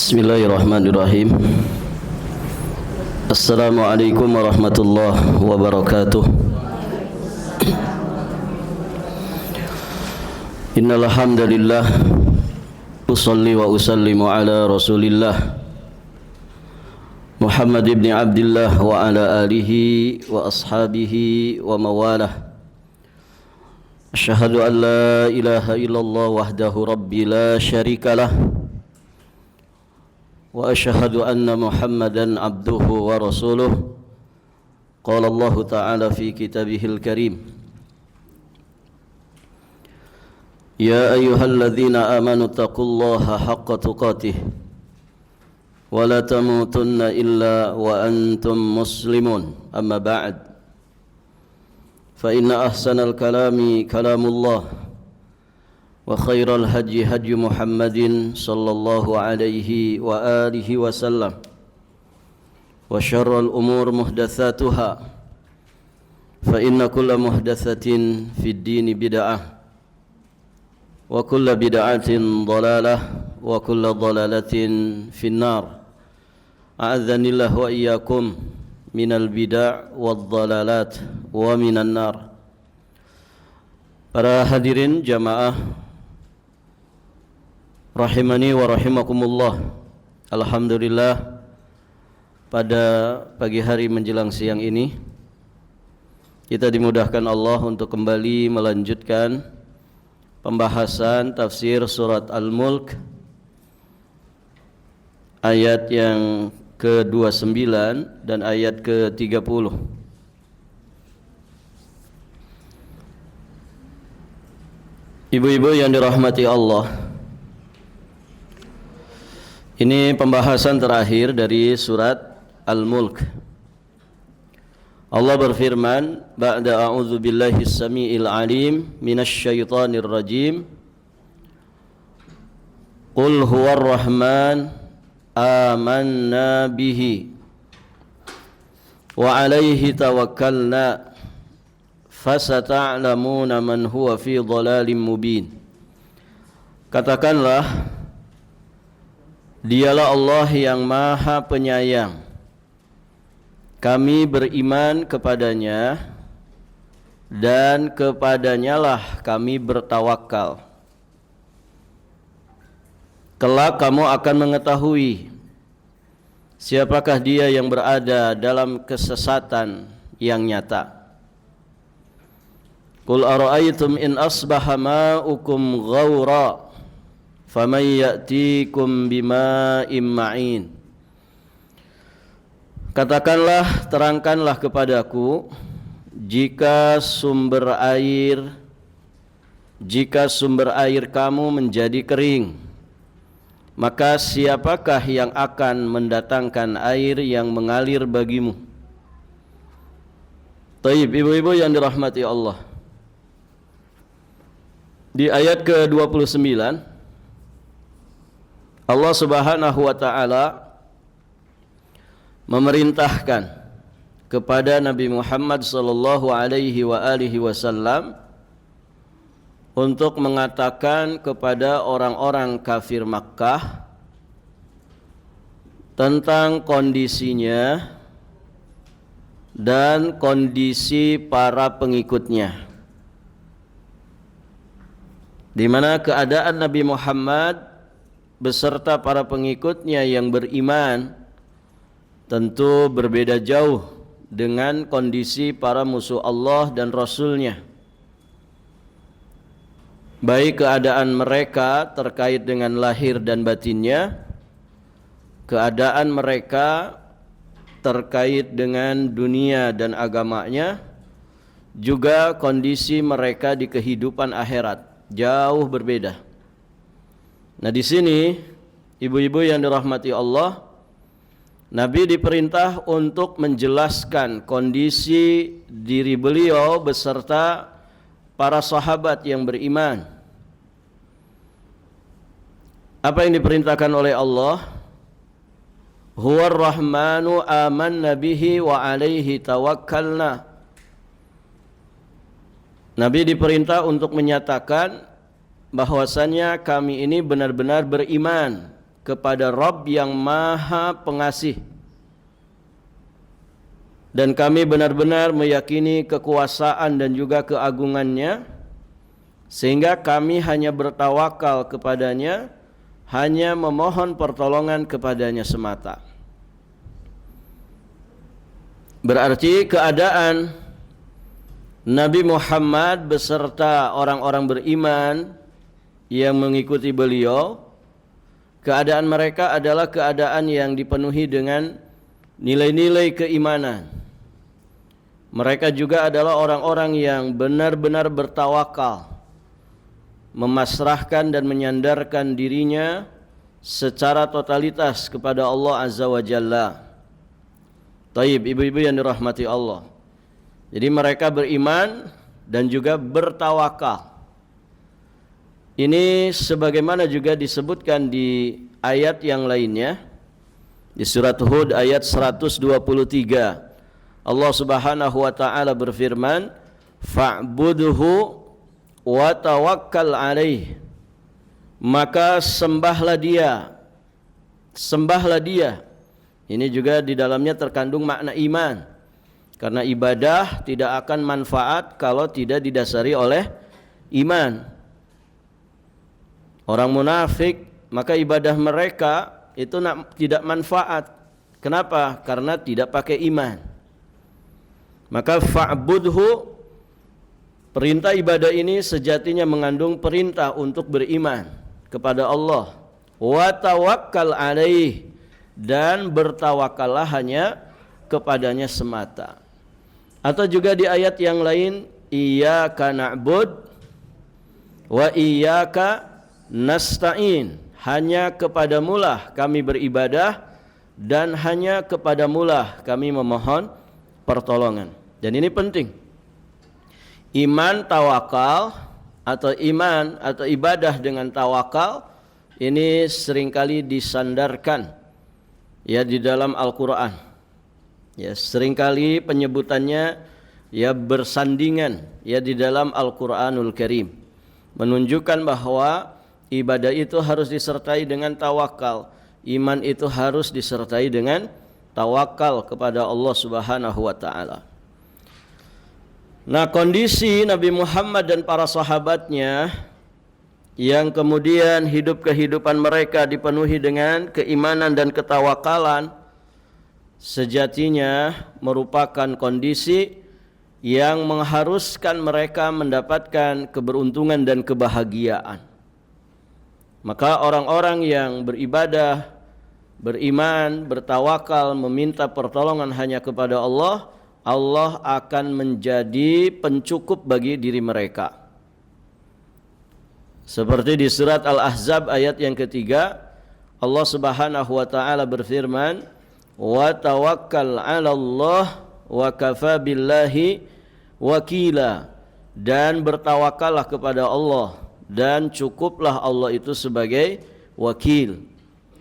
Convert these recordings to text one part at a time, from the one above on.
Bismillahirrahmanirrahim. Assalamualaikum warahmatullahi wabarakatuh. Innal hamdalillah usolli wa usallimu ala Rasulillah Muhammad ibn Abdullah wa ala alihi wa ashabihi wa mawalah. Asyhadu an la ilaha illallah wahdahu rabbi la syarikalah wa asyhadu anna Muhammadan abduhu wa rasuluh. Qala Allah ta'ala fi kitabihil karim, ya ayyuhalladzina amanu taqullaha haqqa tuqatih wa la tamutunna illa wa antum muslimun. Amma ba'd, fa inna ahsanal kalami kalamullah wa khairal hadi hadi Muhammadin sallallahu alaihi wa alihi wasallam wa syarral umur muhdatsatuha fa inna kulla muhdatsatin fid dini bid'ah wa kulla bid'atin dhalalah wa kulla dhalalatin finnar. A'adzanillah wa iyyakum minal bid'ah wad dhalalat wa minan nar. Para hadirin jamaah rahimani wa rahimakumullah. Alhamdulillah, pada pagi hari menjelang siang ini kita dimudahkan Allah untuk kembali melanjutkan pembahasan tafsir surat Al-Mulk ayat yang ke-29 dan ayat ke-30. Ibu-ibu yang dirahmati Allah, ini pembahasan terakhir dari surat Al-Mulk. Allah berfirman, ba'da a'udzu billahi as-sami'il 'alim minasy syaithanir rajim. Qul huwar rahman amanna bihi wa 'alaihi tawakkalna fasata'lamuna man huwa fi dhalalim mubin. Katakanlah, Dialah Allah yang Maha Penyayang, kami beriman kepadanya dan kepadanyalah kami bertawakal. Kelak kamu akan mengetahui siapakah dia yang berada dalam kesesatan yang nyata. Qul ara'aytum in asbaha ma'ukum ghaura faman ya'tikum bima'in ma'in. Katakanlah, terangkanlah kepadaku, jika sumber air kamu menjadi kering, maka siapakah yang akan mendatangkan air yang mengalir bagimu? Taib, ibu-ibu yang dirahmati Allah, di ayat ke-29 Allah Subhanahu wa ta'ala memerintahkan kepada Nabi Muhammad sallallahu alaihi wa alihi wasallam untuk mengatakan kepada orang-orang kafir Makkah tentang kondisinya dan kondisi para pengikutnya, di mana keadaan Nabi Muhammad beserta para pengikutnya yang beriman tentu berbeda jauh dengan kondisi para musuh Allah dan Rasulnya. Baik keadaan mereka terkait dengan lahir dan batinnya, keadaan mereka terkait dengan dunia dan agamanya, juga kondisi mereka di kehidupan akhirat jauh berbeda. Nah, di sini ibu-ibu yang dirahmati Allah, Nabi diperintah untuk menjelaskan kondisi diri beliau beserta para sahabat yang beriman. Apa yang diperintahkan oleh Allah? Huwar rahmanu amanna bihi wa 'alaihi tawakkalna. Nabi diperintah untuk menyatakan bahwasannya kami ini benar-benar beriman kepada Rabb yang Maha Pengasih. Dan kami benar-benar meyakini kekuasaan dan juga keagungannya, sehingga kami hanya bertawakal kepadanya, hanya memohon pertolongan kepadanya semata. Berarti keadaan Nabi Muhammad beserta orang-orang beriman yang mengikuti beliau, keadaan mereka adalah keadaan yang dipenuhi dengan nilai-nilai keimanan. Mereka juga adalah orang-orang yang benar-benar bertawakal, memasrahkan dan menyandarkan dirinya secara totalitas kepada Allah Azza wa Jalla. Taib, ibu-ibu yang dirahmati Allah. Jadi mereka beriman dan juga bertawakal. Ini sebagaimana juga disebutkan di ayat yang lainnya. Di surat Hud ayat 123. Allah Subhanahu wa taala berfirman, "Fa'budhu wa tawakkal 'alaih." Maka sembahlah Dia. Sembahlah Dia. Ini juga di dalamnya terkandung makna iman. Karena ibadah tidak akan manfaat kalau tidak didasari oleh iman. Orang munafik, maka ibadah mereka itu tidak manfaat. Kenapa? Karena tidak pakai iman. Maka fa'budhu, perintah ibadah ini sejatinya mengandung perintah untuk beriman kepada Allah. Wa tawakkal alaih, dan bertawakallah hanya kepadanya semata. Atau juga di ayat yang lain, iyyaka na'bud wa iyyaka nasta'in, hanya kepadamulah kami beribadah dan hanya kepadamulah kami memohon pertolongan. Dan ini penting. Iman tawakal atau iman atau ibadah dengan tawakal ini seringkali disandarkan ya di dalam Al-Qur'an. Ya, seringkali penyebutannya ya bersandingan ya di dalam Al-Qur'anul Karim. Menunjukkan bahwa ibadah itu harus disertai dengan tawakal. Iman itu harus disertai dengan tawakal kepada Allah Subhanahu wa taala. Nah, kondisi Nabi Muhammad dan para sahabatnya yang kemudian hidup kehidupan mereka dipenuhi dengan keimanan dan ketawakalan sejatinya merupakan kondisi yang mengharuskan mereka mendapatkan keberuntungan dan kebahagiaan. Maka orang-orang yang beribadah, beriman, bertawakal, meminta pertolongan hanya kepada Allah, Allah akan menjadi pencukup bagi diri mereka. Seperti di surat Al-Ahzab ayat yang ketiga, Allah Subhanahu wa taala berfirman, "Wa tawakkal 'ala Allah wa kafa billahi wakila." Dan bertawakallah kepada Allah dan cukuplah Allah itu sebagai wakil.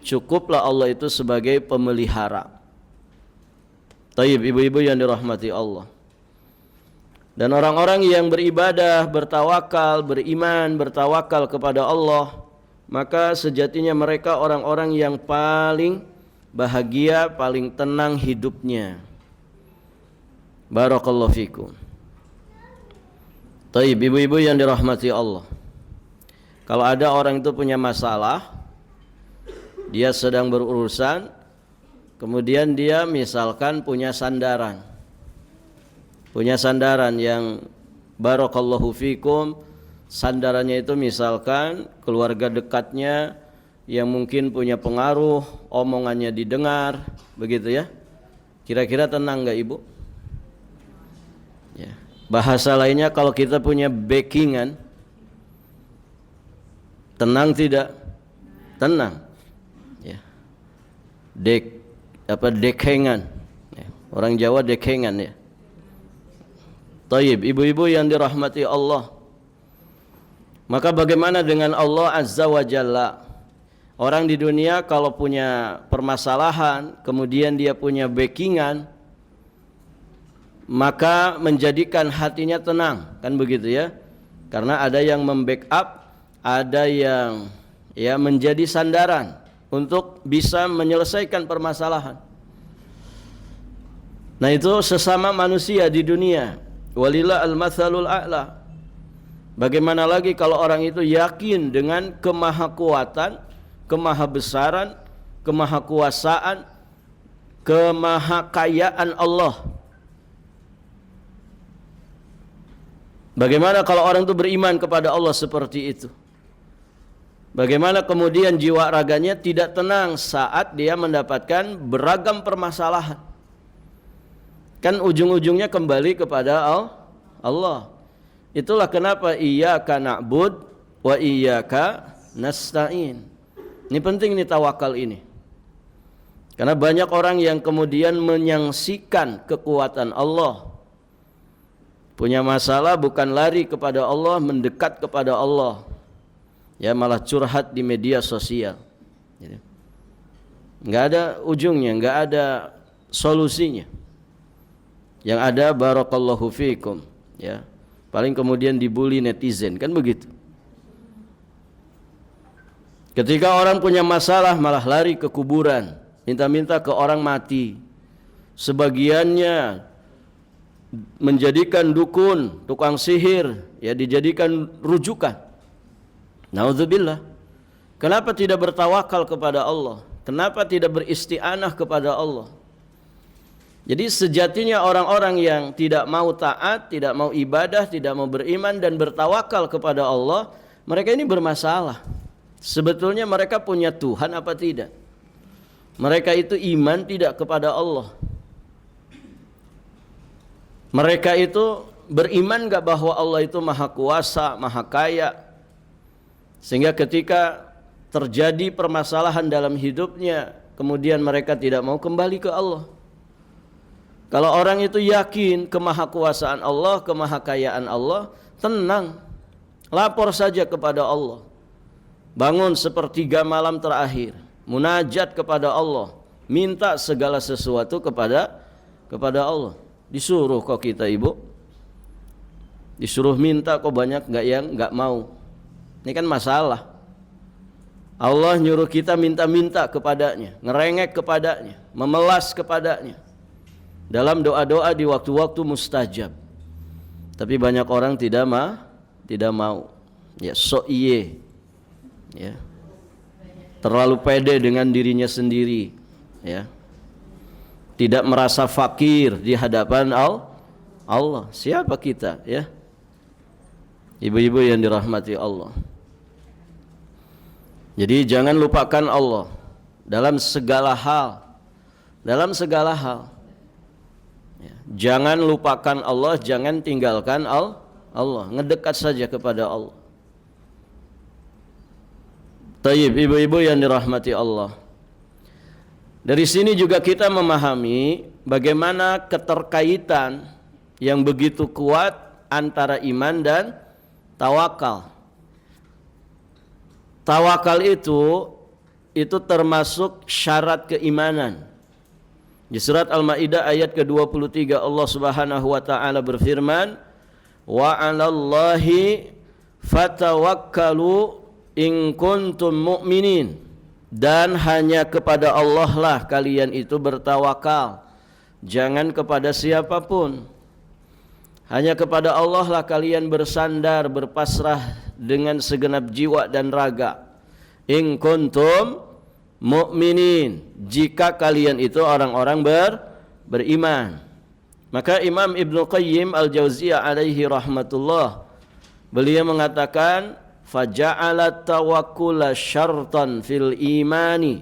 Cukuplah Allah itu sebagai pemelihara. Taib, ibu-ibu yang dirahmati Allah. Dan orang-orang yang beribadah, bertawakal, beriman, bertawakal kepada Allah, maka sejatinya mereka orang-orang yang paling bahagia, paling tenang hidupnya. Barakallahu fikum. Taib, ibu-ibu yang dirahmati Allah. Kalau ada orang itu punya masalah, dia sedang berurusan, kemudian dia misalkan punya sandaran yang barakallahu fikum, sandarannya itu misalkan keluarga dekatnya yang mungkin punya pengaruh, omongannya didengar, begitu ya. Kira-kira tenang enggak ibu? Ya. Bahasa lainnya kalau kita punya backingan, tenang tidak? Tenang. Ya. Dekengan. Ya. Orang Jawa dekengan ya. Taib, ibu-ibu yang dirahmati Allah. Maka bagaimana dengan Allah Azza wa Jalla? Orang di dunia kalau punya permasalahan, kemudian dia punya backingan, maka menjadikan hatinya tenang, kan begitu ya? Karena ada yang membackup, ada yang ya menjadi sandaran. untuk bisa menyelesaikan permasalahan. Nah, itu sesama manusia di dunia. Walillah al-matsalul a'la. Bagaimana lagi kalau orang itu yakin dengan kemahakuatan, kemahabesaran, kemahakuasaan, kemahakayaan Allah. Bagaimana kalau orang itu beriman kepada Allah seperti itu? Bagaimana kemudian jiwa raganya tidak tenang saat dia mendapatkan beragam permasalahan? Kan ujung-ujungnya kembali kepada Allah. Itulah kenapa iyyaka na'bud wa iyyaka nasta'in. Ini penting nih tawakal ini. Karena banyak orang yang kemudian menyaksikan kekuatan Allah. Punya masalah bukan lari kepada Allah, mendekat kepada Allah. Ya malah curhat di media sosial. Enggak ada ujungnya, enggak ada solusinya. Yang ada barakallahu fikum, ya. Paling kemudian dibully netizen, kan begitu. Ketika orang punya masalah malah lari ke kuburan, minta-minta ke orang mati. Sebagiannya menjadikan dukun, tukang sihir, ya dijadikan rujukan. Naudzubillah. Kenapa tidak bertawakal kepada Allah? Kenapa tidak beristi'anah kepada Allah? Jadi sejatinya orang-orang yang tidak mau taat, tidak mau ibadah, tidak mau beriman dan bertawakal kepada Allah, mereka ini bermasalah. Sebetulnya mereka punya Tuhan apa tidak? Mereka itu iman tidak kepada Allah. Mereka itu beriman gak bahwa Allah itu maha kuasa, maha kaya, sehingga ketika terjadi permasalahan dalam hidupnya, kemudian mereka tidak mau kembali ke Allah. Kalau orang itu yakin kemahakuasaan Allah, kemahakayaan Allah, tenang, lapor saja kepada Allah. Bangun sepertiga malam terakhir, munajat kepada Allah, minta segala sesuatu kepada Allah. Disuruh kok kita, ibu, disuruh minta kok banyak yang nggak mau. Ini kan masalah. Allah nyuruh kita minta-minta kepadanya, ngerengek kepadanya, memelas kepadanya dalam doa-doa di waktu-waktu mustajab. Tapi banyak orang tidak mau. Ya, ya. Terlalu pede dengan dirinya sendiri, ya. Tidak merasa fakir di hadapan Allah. Siapa kita, ya? Ibu-ibu yang dirahmati Allah. Jadi jangan lupakan Allah dalam segala hal. Dalam segala hal. Ya, jangan lupakan Allah, jangan tinggalkan Allah. Ngedekat saja kepada Allah. Tayyib, ibu-ibu yang dirahmati Allah. Dari sini juga kita memahami bagaimana keterkaitan yang begitu kuat antara iman dan tawakal. Tawakal itu termasuk syarat keimanan. Di surat Al-Maidah ayat ke-23 Allah Subhanahu wa taala berfirman, "Wa 'alallahi fatawakkalu in kuntum mu'minin." Dan hanya kepada Allah lah kalian itu bertawakal. Jangan kepada siapapun. Hanya kepada Allah lah kalian bersandar, berpasrah dengan segenap jiwa dan raga. In kuntum mu'minin, jika kalian itu orang-orang beriman. Maka Imam Ibnu Qayyim Al-Jauziyah alaihi rahmatullah, beliau mengatakan, faja'ala tawakkula syartan fil imani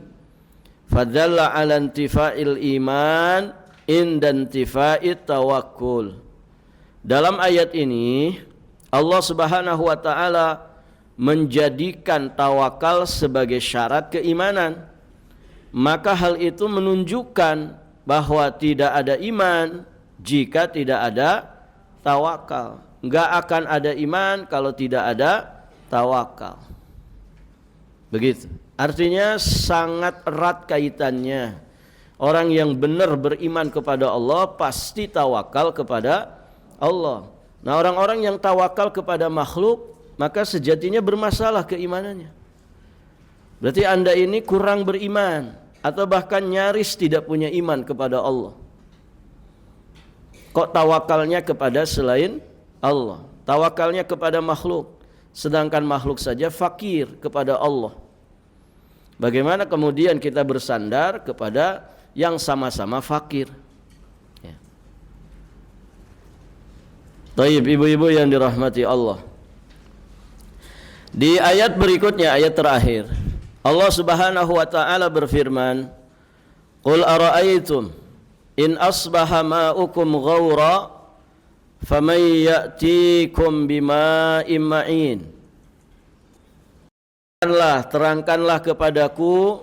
fadalla ala intifa'il iman inda intifa'it tawakkul. Dalam ayat ini Allah Subhanahu wa taala menjadikan tawakal sebagai syarat keimanan. Maka hal itu menunjukkan bahwa tidak ada iman jika tidak ada tawakal. Enggak akan ada iman kalau tidak ada tawakal. Begitu. Artinya sangat erat kaitannya. Orang yang benar beriman kepada Allah pasti tawakal kepada Allah. Nah, orang-orang yang tawakal kepada makhluk, maka sejatinya bermasalah keimanannya. Berarti Anda ini kurang beriman atau bahkan nyaris tidak punya iman kepada Allah. Kok tawakalnya kepada selain Allah? Tawakalnya kepada makhluk, sedangkan makhluk saja fakir kepada Allah. Bagaimana kemudian kita bersandar kepada yang sama-sama fakir? Ya. Taib, ibu-ibu yang dirahmati Allah. Di ayat berikutnya, ayat terakhir, Allah Subhanahu wa taala berfirman, "Qul ara'aytum in asbaha ma'ukum ghaura faman ya'tikum bima'in ma'in." Terangkanlah kepadaku,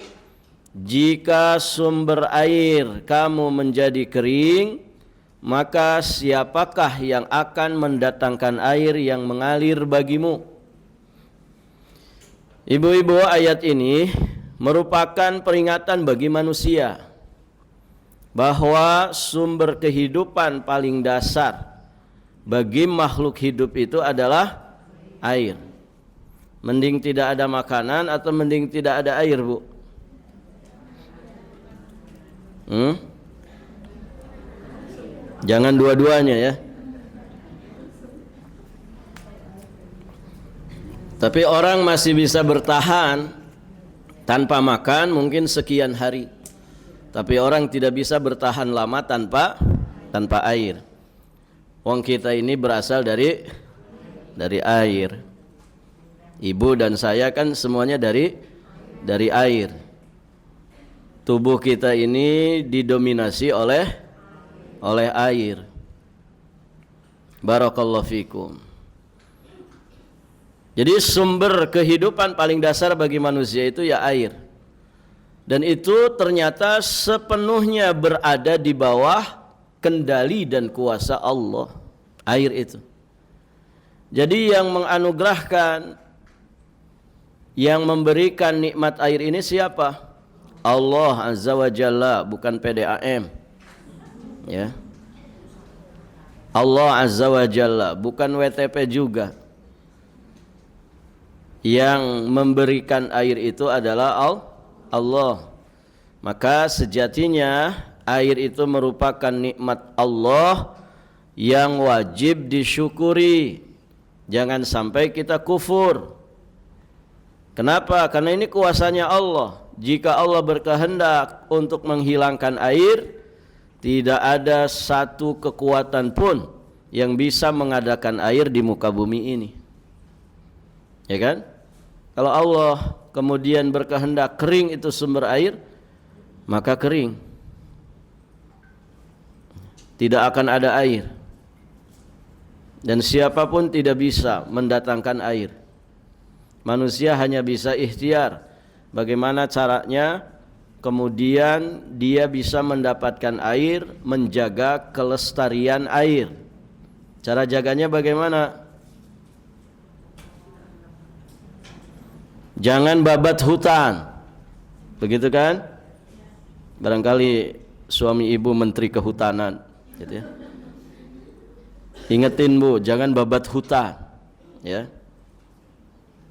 jika sumber air kamu menjadi kering, maka siapakah yang akan mendatangkan air yang mengalir bagimu? Ibu-ibu, ayat ini merupakan peringatan bagi manusia bahwa sumber kehidupan paling dasar bagi makhluk hidup itu adalah air. Mending tidak ada makanan atau mending tidak ada air, Bu? Jangan dua-duanya ya. Tapi orang masih bisa bertahan tanpa makan mungkin sekian hari. Tapi orang tidak bisa bertahan lama tanpa air. Wong kita ini berasal dari air. Ibu dan saya kan semuanya dari air. Tubuh kita ini didominasi oleh air. Barakallahu fikum. Jadi sumber kehidupan paling dasar bagi manusia itu ya air. Dan itu ternyata sepenuhnya berada di bawah kendali dan kuasa Allah. Air itu. Jadi yang menganugerahkan, yang memberikan nikmat air ini siapa? Allah Azza wa Jalla, bukan PDAM. Ya. Allah Azza wa Jalla, bukan WTP juga. Yang memberikan air itu adalah Allah. Maka sejatinya air itu merupakan nikmat Allah yang wajib disyukuri. Jangan sampai kita kufur. Kenapa? Karena ini kuasanya Allah. Jika Allah berkehendak untuk menghilangkan air, tidak ada satu kekuatan pun yang bisa mengadakan air di muka bumi ini. Ya kan? Kalau Allah kemudian berkehendak kering itu sumber air, maka kering. Tidak akan ada air. Dan siapapun tidak bisa mendatangkan air. Manusia hanya bisa ikhtiar bagaimana caranya kemudian dia bisa mendapatkan air, menjaga kelestarian air. Cara jaganya bagaimana? Jangan babat hutan. Begitu kan? Barangkali suami ibu menteri kehutanan gitu ya. Ingetin, Bu, jangan babat hutan ya.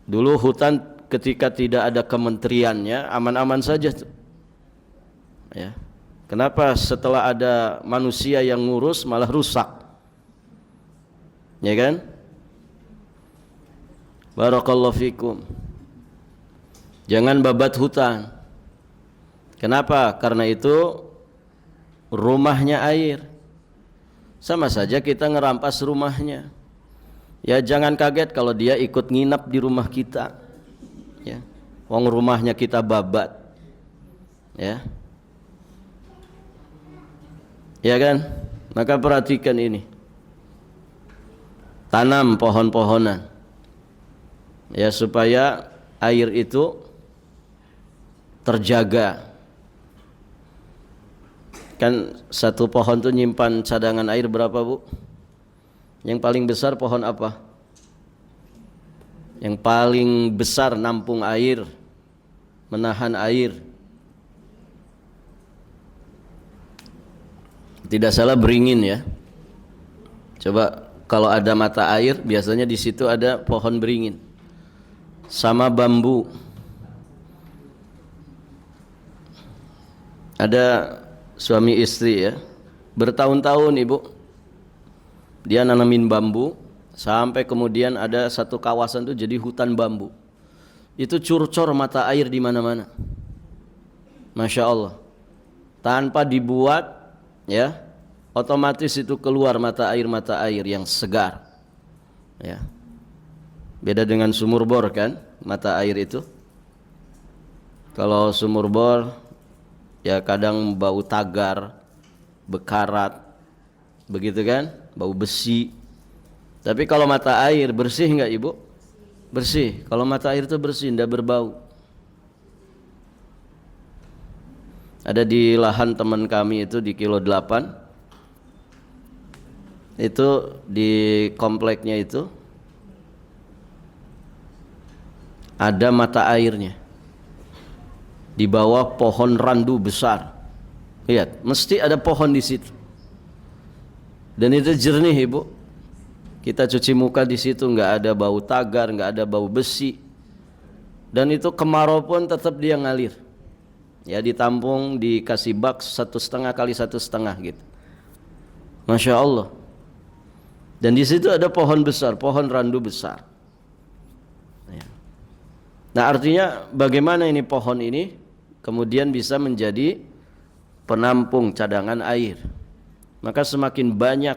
Dulu hutan ketika tidak ada kementeriannya aman-aman saja tuh. Ya. Kenapa setelah ada manusia yang ngurus malah rusak? Ya kan? Barakallahu fikum. Jangan babat hutan. Kenapa? Karena itu rumahnya air. Sama saja kita ngerampas rumahnya. Ya jangan kaget kalau dia ikut nginap di rumah kita. Ya. Wong rumahnya kita babat. Ya. Ya kan? Maka perhatikan ini. Tanam pohon-pohonan. Ya supaya air itu terjaga. Kan satu pohon tuh nyimpan cadangan air berapa, Bu? Yang paling besar pohon apa? Yang paling besar nampung air, menahan air. Tidak salah beringin ya. Coba kalau ada mata air, biasanya di situ ada pohon beringin. Sama bambu. Ada suami istri ya, bertahun-tahun ibu, dia nanamin bambu sampai kemudian ada satu kawasan itu jadi hutan bambu. Itu curcor mata air di mana-mana. Masya Allah. Tanpa dibuat ya, otomatis itu keluar mata air yang segar. Ya. Beda dengan sumur bor kan, mata air itu. Kalau sumur bor ya kadang bau tagar, bekarat, begitu kan, bau besi. Tapi kalau mata air bersih enggak ibu? Bersih. Kalau mata air itu bersih, tidak berbau. Ada di lahan teman kami itu di kilo 8. Itu di kompleknya itu ada mata airnya. Di bawah pohon randu besar. Lihat, mesti ada pohon di situ. Dan itu jernih ibu. Kita cuci muka di situ nggak ada bau tagar, nggak ada bau besi. Dan itu kemarau pun tetap dia ngalir. Ya ditampung, dikasih bak 1,5 kali 1,5 gitu. Masya Allah. Dan di situ ada pohon besar, pohon randu besar. Nah artinya bagaimana ini pohon ini kemudian bisa menjadi penampung cadangan air. Maka semakin banyak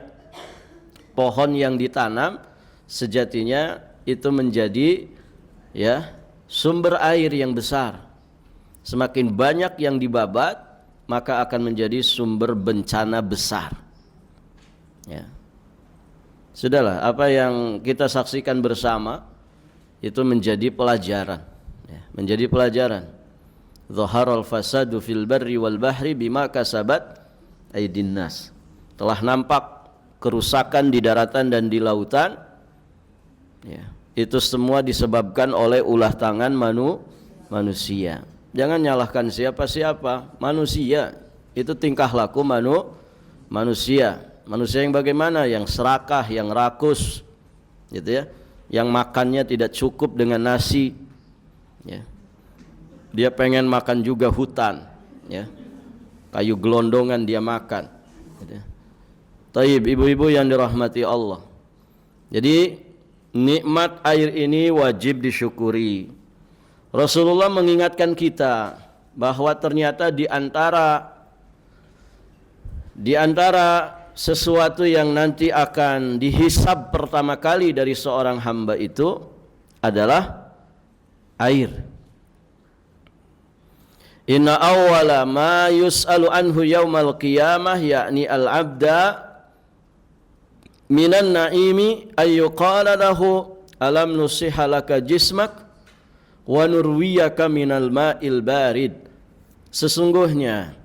pohon yang ditanam, sejatinya itu menjadi ya sumber air yang besar. Semakin banyak yang dibabat, maka akan menjadi sumber bencana besar. Ya. Sudahlah, apa yang kita saksikan bersama itu menjadi pelajaran. Ya, menjadi pelajaran. Zaharal fasadu fil barri wal bahri bima kasabat aydin nas. Telah nampak kerusakan di daratan dan di lautan. Ya, itu semua disebabkan oleh ulah tangan manusia. Jangan nyalahkan siapa-siapa, manusia. Itu tingkah laku manusia. Manusia yang bagaimana? Yang serakah, yang rakus, gitu ya. Yang makannya tidak cukup dengan nasi. Ya. Dia pengen makan juga hutan, ya. Kayu gelondongan dia makan. Gitu ya. Taib, ibu-ibu yang dirahmati Allah. Jadi nikmat air ini wajib disyukuri. Rasulullah mengingatkan kita bahwa ternyata di antara sesuatu yang nanti akan dihisab pertama kali dari seorang hamba itu adalah air. Inna awwala ma yus'alu anhu yaumal qiyamah yakni al-'abda minan na'imi ayyuqala lahu alam nusiha laka jismak wa nurwiyaka minal ma'il barid. Sesungguhnya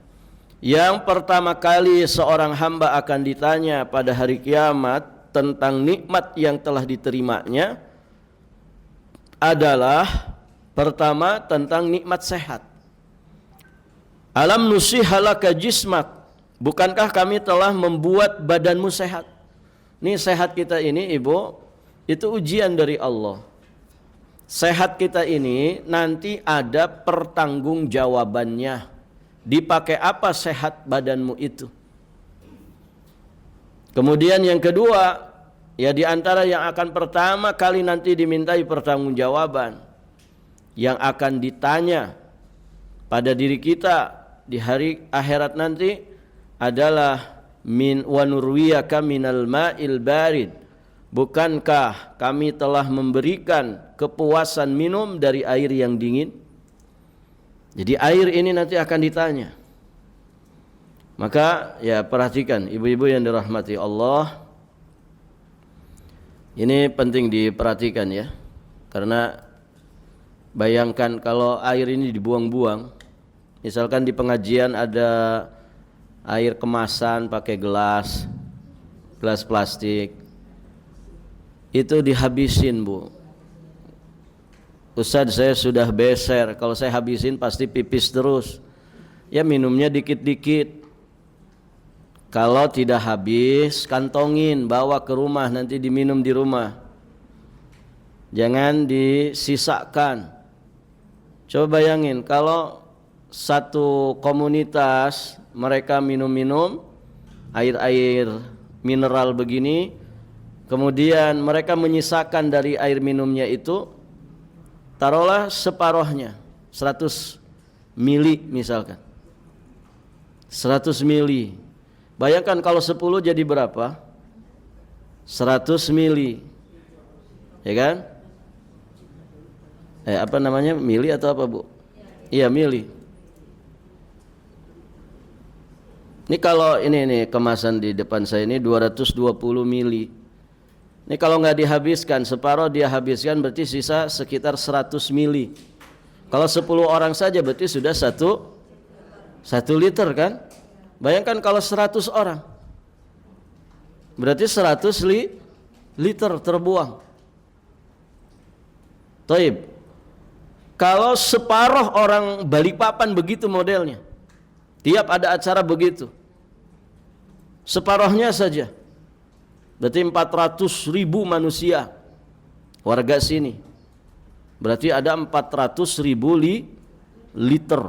yang pertama kali seorang hamba akan ditanya pada hari kiamat tentang nikmat yang telah diterimanya adalah pertama tentang nikmat sehat. Alam nusiha laka jismak, bukankah kami telah membuat badanmu sehat? Nih sehat kita ini ibu, itu ujian dari Allah. Sehat kita ini nanti ada pertanggungjawabannya. Dipakai apa sehat badanmu itu? Kemudian yang kedua, ya di antara yang akan pertama kali nanti dimintai pertanggungjawaban, yang akan ditanya pada diri kita di hari akhirat nanti adalah min wa nurwiyaka minal ma'il barid. Bukankah kami telah memberikan kepuasan minum dari air yang dingin? Jadi air ini nanti akan ditanya. Maka ya perhatikan ibu-ibu yang dirahmati Allah. Ini penting diperhatikan ya. Karena bayangkan kalau air ini dibuang-buang. Misalkan di pengajian ada air kemasan pakai gelas plastik. Itu dihabisin bu. Ustadz saya sudah beser, kalau saya habisin pasti pipis terus. Ya minumnya dikit-dikit. Kalau tidak habis kantongin, bawa ke rumah, nanti diminum di rumah. Jangan disisakan. Coba bayangin kalau satu komunitas mereka minum-minum air-air mineral begini, kemudian mereka menyisakan dari air minumnya itu, taruhlah separohnya, 100 mili misalkan, 100 mili. Bayangkan kalau 10 jadi berapa? 100 mili, ya kan? Apa namanya, mili atau apa Bu? Iya, mili. Ini kalau ini kemasan di depan saya ini 220 mili. Ini kalau nggak dihabiskan, separuh dia habiskan, berarti sisa sekitar 100 mili. Kalau 10 orang saja berarti sudah 1 liter kan? Bayangkan kalau 100 orang, berarti 100 liter terbuang. Taib. Kalau separuh orang Balikpapan begitu modelnya, tiap ada acara begitu, separuhnya saja, berarti 400.000 manusia warga sini, berarti ada 400.000 liter,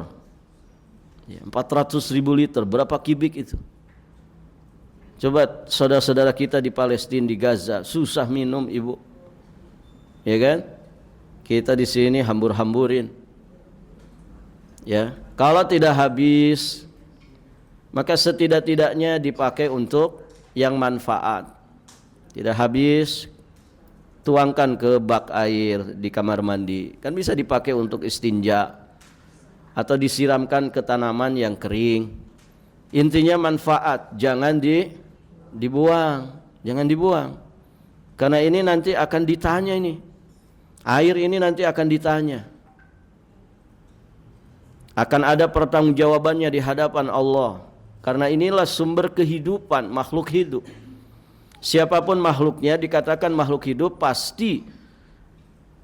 400.000 liter, berapa kubik itu? Coba saudara-saudara kita di Palestina, di Gaza, susah minum ibu, ya kan? Kita di sini hambur-hamburin, ya. Kalau tidak habis, maka setidak-tidaknya dipakai untuk yang manfaat. Tidak habis, tuangkan ke bak air di kamar mandi, kan bisa dipakai untuk istinja, atau disiramkan ke tanaman yang kering. Intinya manfaat, jangan dibuang, jangan dibuang. Karena ini nanti akan ditanya ini. Air ini nanti akan ditanya. Akan ada pertanggungjawabannya di hadapan Allah. Karena inilah sumber kehidupan makhluk hidup. Siapapun makhluknya, dikatakan makhluk hidup, pasti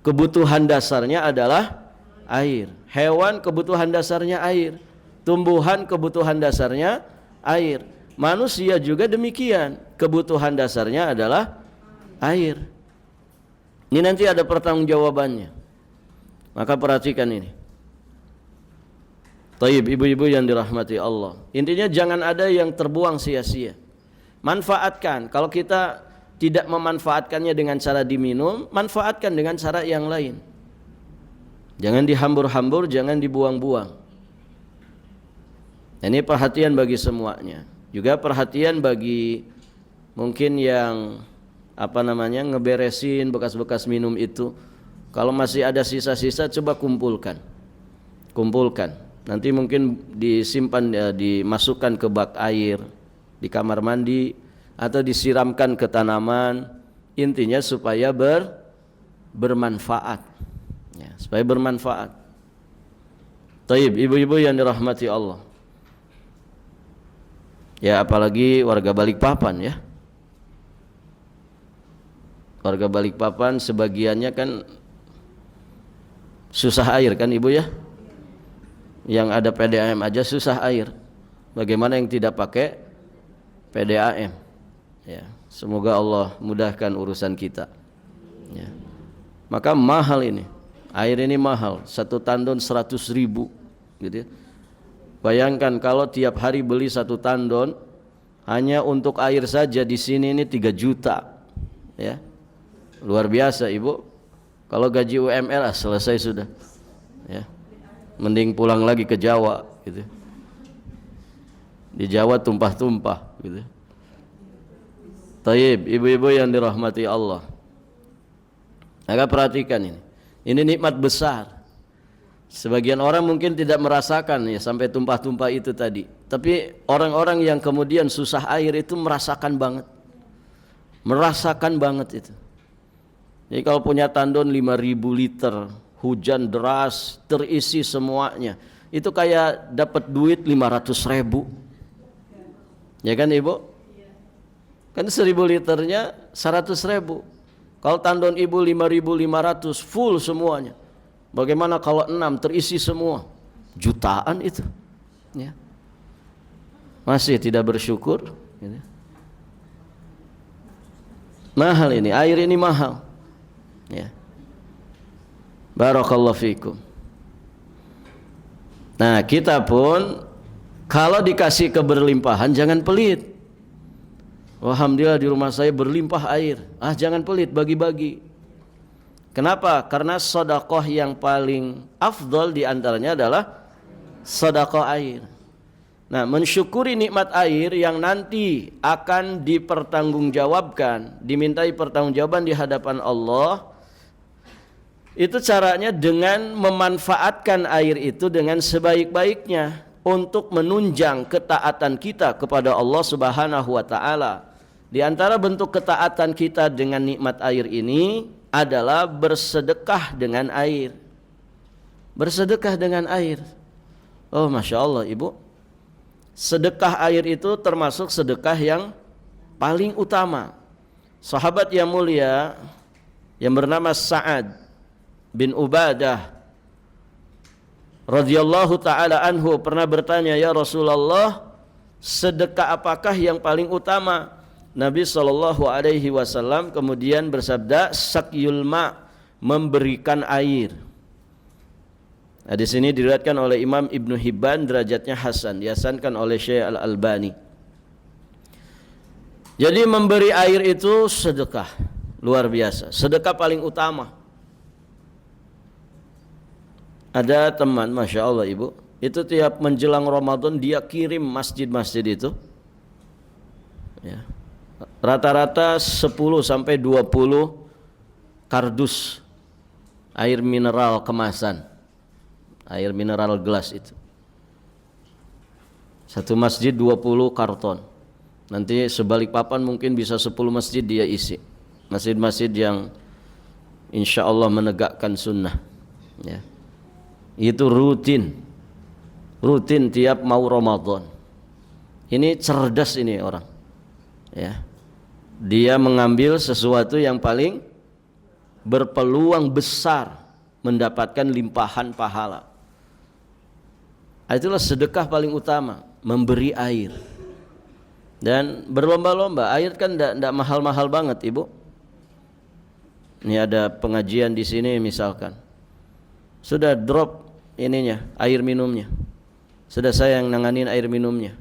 kebutuhan dasarnya adalah air. Hewan kebutuhan dasarnya air. Tumbuhan kebutuhan dasarnya air. Manusia juga demikian, kebutuhan dasarnya adalah air. Ini nanti ada pertanggungjawabannya. Maka perhatikan ini. Taib, ibu-ibu yang dirahmati Allah. Intinya jangan ada yang terbuang sia-sia. Manfaatkan. Kalau kita tidak memanfaatkannya dengan cara diminum, manfaatkan dengan cara yang lain. Jangan dihambur-hambur, jangan dibuang-buang. Ini perhatian bagi semuanya. Juga perhatian bagi mungkin yang ngeberesin bekas-bekas minum itu. Kalau masih ada sisa-sisa, coba kumpulkan. Nanti mungkin disimpan, dimasukkan ke bak air di kamar mandi, atau disiramkan ke tanaman. Intinya supaya bermanfaat, ya, supaya bermanfaat. Taib, ibu-ibu yang dirahmati Allah. Ya, apalagi warga Balikpapan, ya. Warga Balikpapan sebagiannya kan susah air kan ibu ya. Yang ada PDAM aja susah air. Bagaimana yang tidak pakai PDAM? Ya, semoga Allah mudahkan urusan kita. Ya. Maka mahal ini. Air ini mahal. 1 tandon 100.000 gitu ya. Bayangkan kalau tiap hari beli 1 tandon, hanya untuk air saja di sini ini 3 juta. Ya. Luar biasa ibu. Kalau gaji UMR selesai sudah, ya. Mending pulang lagi ke Jawa gitu. Di Jawa tumpah-tumpah gitu. Taib, ibu-ibu yang dirahmati Allah. Maka perhatikan ini. Ini nikmat besar. Sebagian orang mungkin tidak merasakan ya sampai tumpah-tumpah itu tadi. Tapi orang-orang yang kemudian susah air itu merasakan banget. Merasakan banget itu. Jadi kalau punya tandon 5.000 liter, hujan deras, terisi semuanya, itu kayak dapat duit 500.000. Ya kan ibu? Kan 1.000 liternya 100.000. Kalau tandon ibu 5.500 full semuanya. Bagaimana kalau 6 terisi semua? Jutaan itu. Ya. Masih tidak bersyukur. Gitu. Mahal ini, air ini mahal. Ya. Barakallahu fikum. Nah, kita pun kalau dikasih keberlimpahan jangan pelit. Alhamdulillah di rumah saya berlimpah air. Jangan pelit, bagi-bagi. Kenapa? Karena sedekah yang paling afdol diantaranya adalah sedekah air. Nah, mensyukuri nikmat air yang nanti akan dipertanggungjawabkan, dimintai pertanggungjawaban di hadapan Allah, itu caranya dengan memanfaatkan air itu dengan sebaik-baiknya untuk menunjang ketaatan kita kepada Allah Subhanahu wa taala. Di antara bentuk ketaatan kita dengan nikmat air ini adalah bersedekah dengan air. Bersedekah dengan air. Oh, Masya Allah Ibu, sedekah air itu termasuk sedekah yang paling utama. Sahabat yang mulia yang bernama Sa'ad bin Ubadah radhiyallahu ta'ala anhu pernah bertanya, ya Rasulullah, sedekah apakah yang paling utama? Nabi SAW kemudian bersabda, sakyul ma, memberikan air. Nah, di sini diriwayatkan oleh Imam Ibnu Hibban, derajatnya hasan, dihasankan oleh Syekh Al-Albani. Jadi memberi air itu sedekah luar biasa, sedekah paling utama. Ada teman, Masya Allah Ibu, itu tiap menjelang Ramadan dia kirim masjid-masjid itu, ya, rata-rata 10 sampai 20 kardus air mineral kemasan, air mineral gelas itu. Satu masjid 20 karton. Nanti sebalik papan mungkin bisa 10 masjid dia isi. Masjid-masjid yang insya Allah menegakkan sunnah, ya. Itu rutin tiap mau Ramadan. Ini cerdas ini orang, ya. Dia mengambil sesuatu yang paling berpeluang besar mendapatkan limpahan pahala. Itulah sedekah paling utama, memberi air. Dan berlomba-lomba, air kan tidak mahal-mahal banget Ibu. Ini ada pengajian di sini misalkan, sudah drop ininya, air minumnya, sudah saya yang nanganin air minumnya.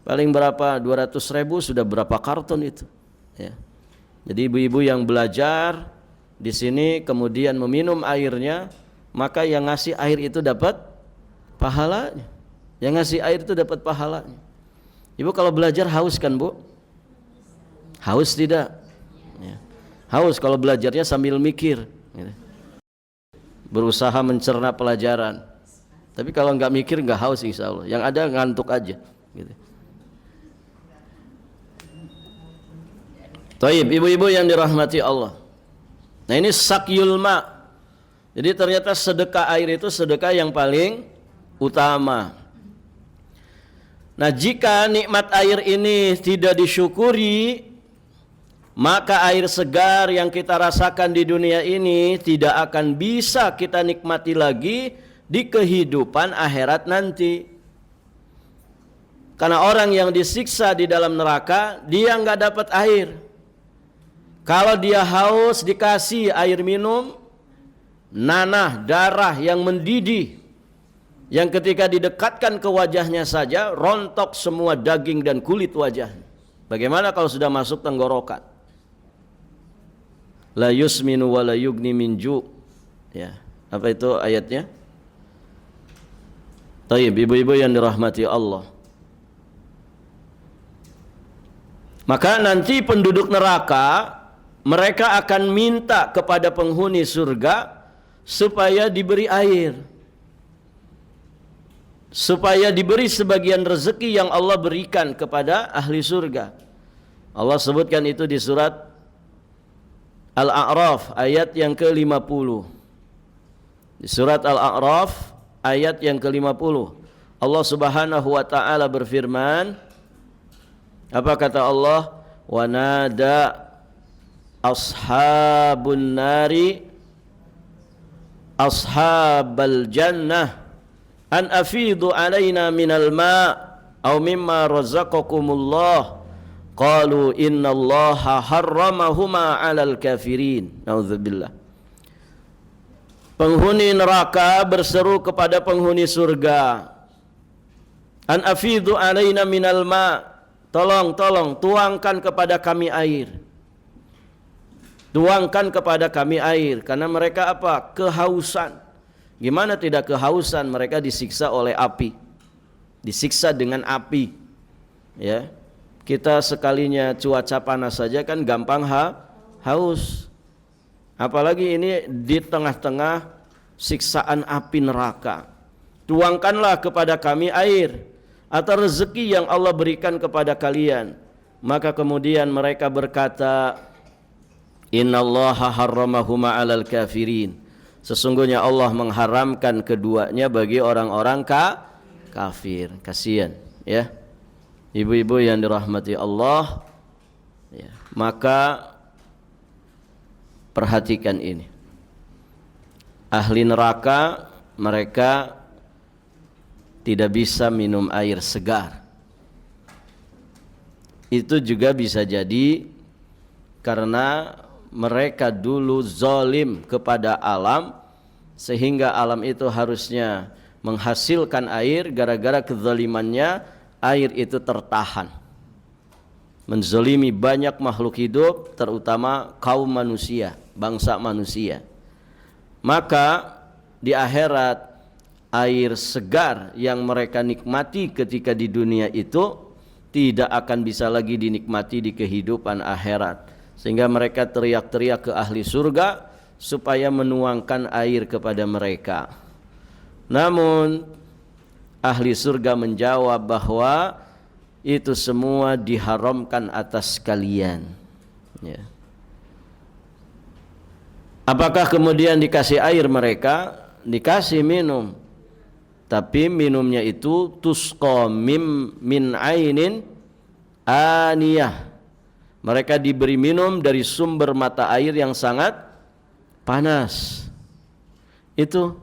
Paling berapa, 200.000 sudah berapa karton itu, ya. Jadi ibu-ibu yang belajar di sini kemudian meminum airnya, maka yang ngasih air itu dapat pahalanya. Yang ngasih air itu dapat pahalanya. Ibu kalau belajar haus kan Bu? Haus tidak? Ya. Haus kalau belajarnya sambil mikir, gitu. Berusaha mencerna pelajaran. Tapi kalau nggak mikir nggak haus insya Allah. Yang ada ngantuk aja, gitu. Taib, ibu-ibu yang dirahmati Allah. Nah, ini sakyul ma. Jadi ternyata sedekah air itu sedekah yang paling utama. Nah, jika nikmat air ini tidak disyukuri, maka air segar yang kita rasakan di dunia ini tidak akan bisa kita nikmati lagi di kehidupan akhirat nanti. Karena orang yang disiksa di dalam neraka, dia nggak dapat air. Kalau dia haus dikasih air minum, nanah darah yang mendidih, yang ketika didekatkan ke wajahnya saja rontok semua daging dan kulit wajah. Bagaimana kalau sudah masuk tenggorokan? La yusminu wa la yugni min ju'. Ya, apa itu ayatnya? Taib, ibu-ibu yang dirahmati Allah. Maka nanti penduduk neraka mereka akan minta kepada penghuni surga supaya diberi air, supaya diberi sebagian rezeki yang Allah berikan kepada ahli surga. Allah sebutkan itu di surat Al-A'raf ayat yang ke-50. Di surat Al-A'raf ayat yang ke-50, Allah Subhanahu wa taala berfirman, apa kata Allah? Wa nada ashabun nari ashabal jannah an afidu alaina minal ma' aw mimma razaqakumullah qalu innallaha harramahuma 'alal kafirin. Nauzubillah. penghuni neraka berseru kepada penghuni surga, an afidhu alaina minal ma, tolong tuangkan kepada kami air. Tuangkan kepada kami air, karena mereka apa? Kehausan. Gimana tidak kehausan? Mereka disiksa oleh api. Disiksa dengan api. Ya. Kita sekalinya cuaca panas saja kan gampang haus. Apalagi ini di tengah-tengah siksaan api neraka. Tuangkanlah kepada kami air atau rezeki yang Allah berikan kepada kalian. Maka kemudian mereka berkata, innallaha harramahuma 'alal kafirin. Sesungguhnya Allah mengharamkan keduanya bagi orang-orang kafir. Kasihan ya. Ibu-ibu yang dirahmati Allah ya. Maka perhatikan ini. Ahli neraka mereka tidak bisa minum air segar. Itu juga bisa jadi karena mereka dulu zalim kepada alam, sehingga alam itu harusnya menghasilkan air, gara-gara kezalimannya air itu tertahan. Menzalimi banyak makhluk hidup, terutama kaum manusia, bangsa manusia. Maka di akhirat air segar yang mereka nikmati ketika di dunia itu tidak akan bisa lagi dinikmati di kehidupan akhirat. Sehingga mereka teriak-teriak ke ahli surga supaya menuangkan air kepada mereka. Namun ahli surga menjawab bahwa itu semua diharamkan atas kalian ya. Apakah kemudian dikasih air mereka? Dikasih minum. Tapi minumnya itu tusqa min ainin aniyah. Mereka diberi minum dari sumber mata air yang sangat panas. Itu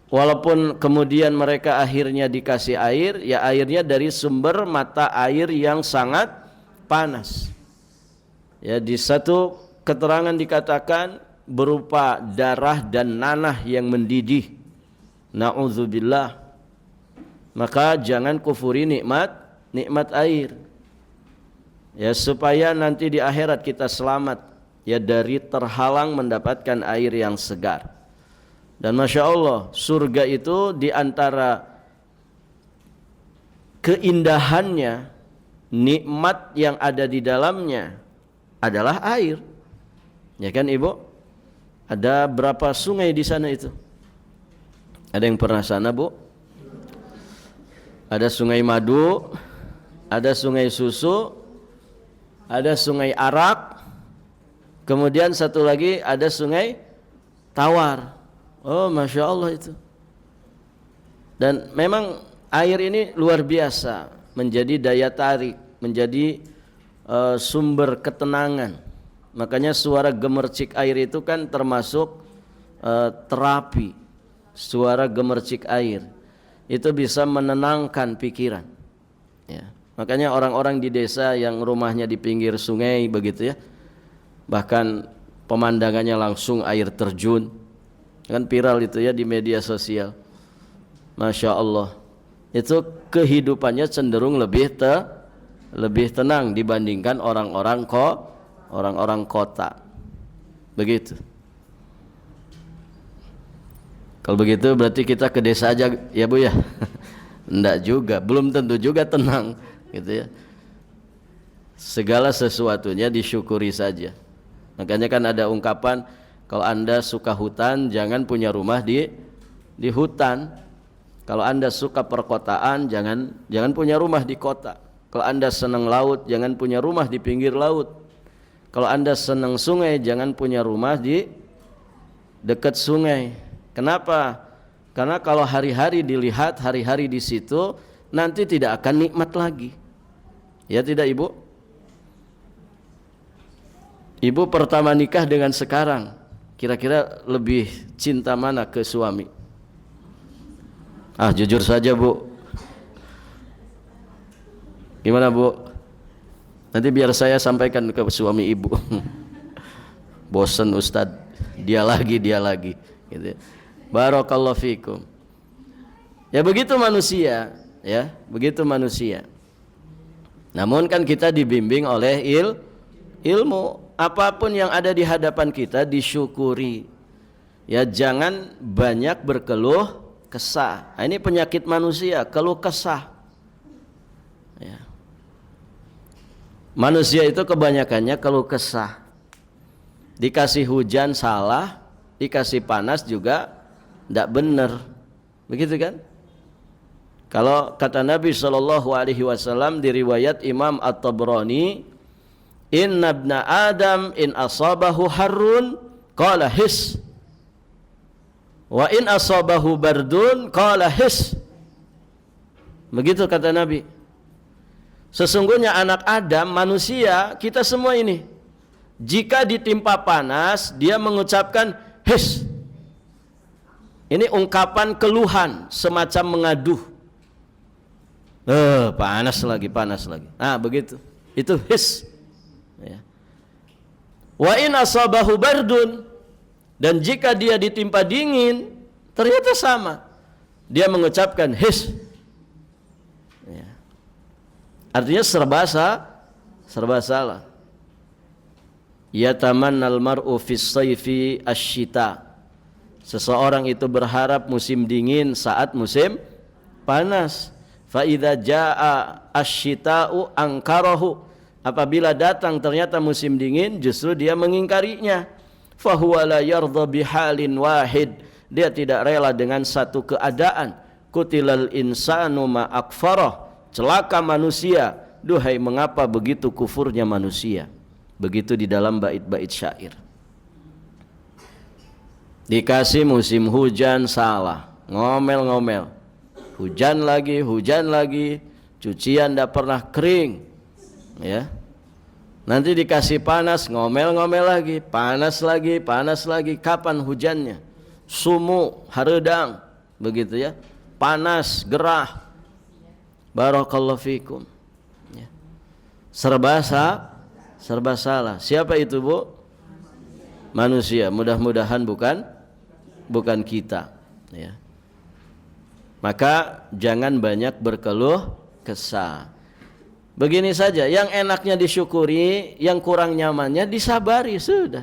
walaupun kemudian mereka akhirnya dikasih air, ya airnya dari sumber mata air yang sangat panas. Ya, di satu keterangan dikatakan berupa darah dan nanah yang mendidih. Na'udzubillah. Maka jangan kufuri nikmat air. Ya, supaya nanti di akhirat kita selamat ya dari terhalang mendapatkan air yang segar. Dan Masya Allah, surga itu di antara keindahannya, nikmat yang ada di dalamnya adalah air. Ya kan Ibu? Ada berapa sungai di sana itu? Ada yang pernah sana, Bu? Ada sungai madu, ada sungai susu, ada sungai arak, kemudian satu lagi ada sungai tawar. Oh, Masya Allah itu. Dan memang air ini luar biasa, menjadi daya tarik, menjadi sumber ketenangan. Makanya suara gemercik air itu kan termasuk terapi. Suara gemercik air itu bisa menenangkan pikiran ya. Makanya orang-orang di desa yang rumahnya di pinggir sungai begitu ya, bahkan pemandangannya langsung air terjun, kan viral itu ya di media sosial. Masya Allah, itu kehidupannya cenderung lebih tenang dibandingkan orang-orang kota. Begitu. Kalau begitu berarti kita ke desa aja ya Bu ya. Enggak juga, belum tentu juga tenang gitu ya. Segala sesuatunya disyukuri saja. Makanya kan ada ungkapan, kalau Anda suka hutan jangan punya rumah di hutan. Kalau Anda suka perkotaan jangan punya rumah di kota. Kalau Anda senang laut jangan punya rumah di pinggir laut. Kalau Anda senang sungai jangan punya rumah di dekat sungai. Kenapa? Karena kalau hari-hari dilihat, hari-hari di situ nanti tidak akan nikmat lagi. Ya tidak Ibu? Ibu pertama nikah dengan sekarang, kira-kira lebih cinta mana ke suami? Jujur saja Bu. Gimana Bu? Nanti biar saya sampaikan ke suami Ibu. Bosen Ustadz dia lagi gitu. Barakallahu fikum. Ya begitu manusia, ya, begitu manusia. Namun kan kita dibimbing oleh ilmu, apapun yang ada di hadapan kita disyukuri. Ya, jangan banyak berkeluh kesah. Nah, ini penyakit manusia, keluh kesah. Ya. Manusia itu kebanyakannya keluh kesah. Dikasih hujan salah, dikasih panas juga tidak benar. Begitu kan? Kalau kata Nabi SAW di riwayat Imam At-Tabrani, inna ibna Adam in asabahu harrun qala his wa in asabahu bardun qala his. Begitu kata Nabi. Sesungguhnya anak Adam, manusia, kita semua ini, jika ditimpa panas, dia mengucapkan his. Ini ungkapan keluhan, semacam mengaduh. Panas lagi. Nah, begitu. Itu his. Ya. Wa in asabahu bardun, dan jika dia ditimpa dingin, ternyata sama. Dia mengucapkan his. Ya. Artinya serba salah. Yatamannal mar'u fis sayfi asyita. Seseorang itu berharap musim dingin saat musim panas. Fa idza jaa asyita'u angkarahu. Apabila datang ternyata musim dingin, justru dia mengingkarinya. Fa huwa la yardha bihalin wahid. Dia tidak rela dengan satu keadaan. Kutilal insanu ma akfarah. Celaka manusia. Duhai, mengapa begitu kufurnya manusia. Begitu di dalam bait-bait syair. Dikasih musim hujan salah, ngomel-ngomel. Hujan lagi, cucian tidak pernah kering, ya. Nanti dikasih panas, ngomel-ngomel lagi, panas lagi. Kapan hujannya? Sumu, haredang, begitu ya. Panas, gerah. Barakallahu fikum. Ya. Serba salah. Siapa itu, Bu? Manusia. Mudah-mudahan bukan kita, ya. Maka jangan banyak berkeluh kesah. Begini saja, yang enaknya disyukuri, yang kurang nyamannya disabari, sudah.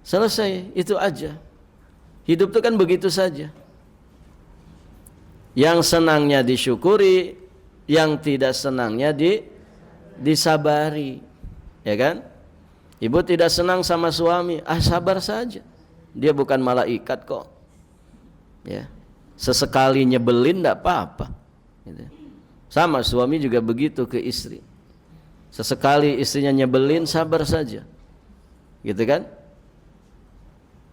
Selesai, itu aja. Hidup itu kan begitu saja. Yang senangnya disyukuri, yang tidak senangnya disabari. Ya kan? Ibu tidak senang sama suami, sabar saja. Dia bukan malaikat kok. Ya. Sesekali nyebelin tidak apa-apa, gitu. Sama suami juga begitu ke istri. Sesekali istrinya nyebelin, sabar saja, gitu kan?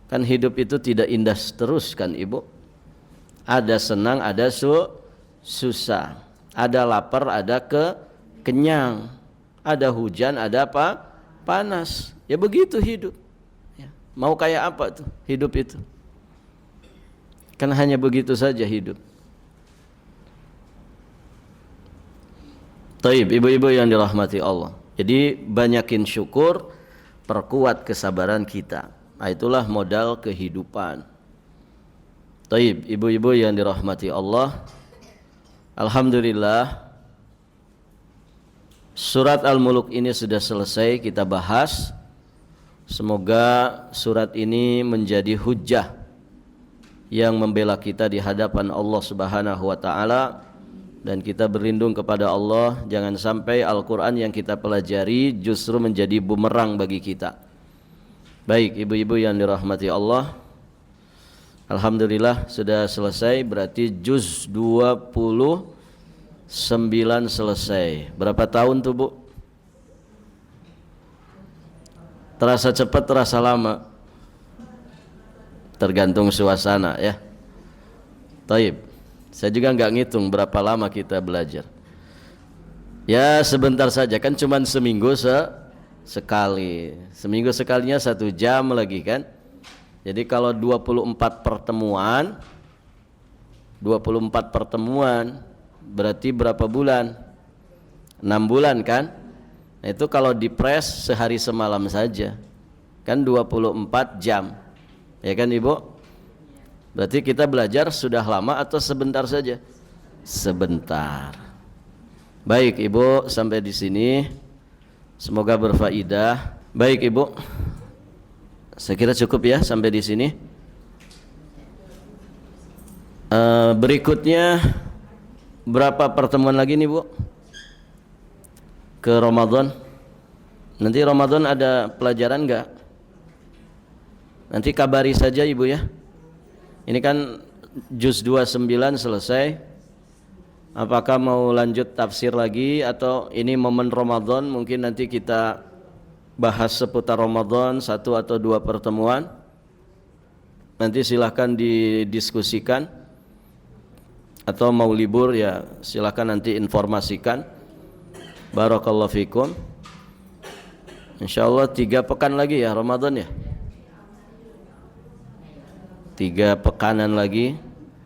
Kan hidup itu tidak indah terus kan, Ibu. Ada senang, ada susah. Ada lapar, ada kenyang. Ada hujan, ada apa? Panas. Ya begitu hidup, ya. Mau kayak apa tuh hidup itu? Kan hanya begitu saja hidup. Taib, ibu-ibu yang dirahmati Allah. Jadi banyakin syukur, perkuat kesabaran kita. Nah, itulah modal kehidupan. Taib, ibu-ibu yang dirahmati Allah. Alhamdulillah, surat Al-Muluk ini sudah selesai kita bahas. Semoga surat ini menjadi hujjah yang membela kita di hadapan Allah Subhanahu wa taala, dan kita berlindung kepada Allah jangan sampai Al-Qur'an yang kita pelajari justru menjadi bumerang bagi kita. Baik, ibu-ibu yang dirahmati Allah, alhamdulillah sudah selesai, berarti juz 29 selesai. Berapa tahun tuh, Bu? Terasa cepat, terasa lama? Tergantung suasana, ya. Taib. Saya juga nggak ngitung berapa lama kita belajar. Ya sebentar saja, kan cuman seminggu sekali. Seminggu sekalinya 1 jam lagi kan. Jadi kalau 24 pertemuan berarti berapa bulan? 6 bulan kan. Nah, itu kalau dipres sehari semalam saja. Kan 24 jam. Ya kan Ibu? Berarti kita belajar sudah lama atau sebentar saja? Sebentar. Baik Ibu, sampai di sini. Semoga berfaedah. Baik Ibu. Saya kira cukup ya sampai di sini. Berikutnya berapa pertemuan lagi nih Bu? Ke Ramadan. Nanti Ramadan ada pelajaran enggak? Nanti kabari saja Ibu ya. Ini kan juz 29 selesai. Apakah mau lanjut tafsir lagi atau ini momen Ramadan mungkin nanti kita bahas seputar Ramadan 1 atau 2 pertemuan. Nanti silahkan didiskusikan. Atau mau libur ya silahkan nanti informasikan. Barakallahu fikum. Insyaallah 3 pekan lagi ya Ramadan ya. 3 pekanan lagi.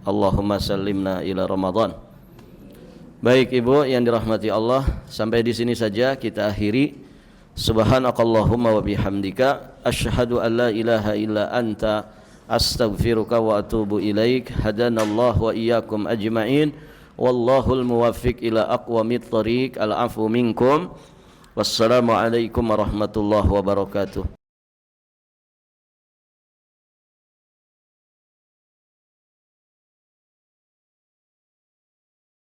Allahumma sallimna ila Ramadan. Baik Ibu yang dirahmati Allah, sampai di sini saja kita akhiri. Subhanakallahumma wa bihamdika asyhadu an la ilaha illa anta astaghfiruka wa atubu ilaik. Hadanallahu wa iyyakum ajma'in. Wallahul muwaffiq ila aqwamit thoriq. Al-afu minkum. Wassalamu alaikum warahmatullahi wabarakatuh.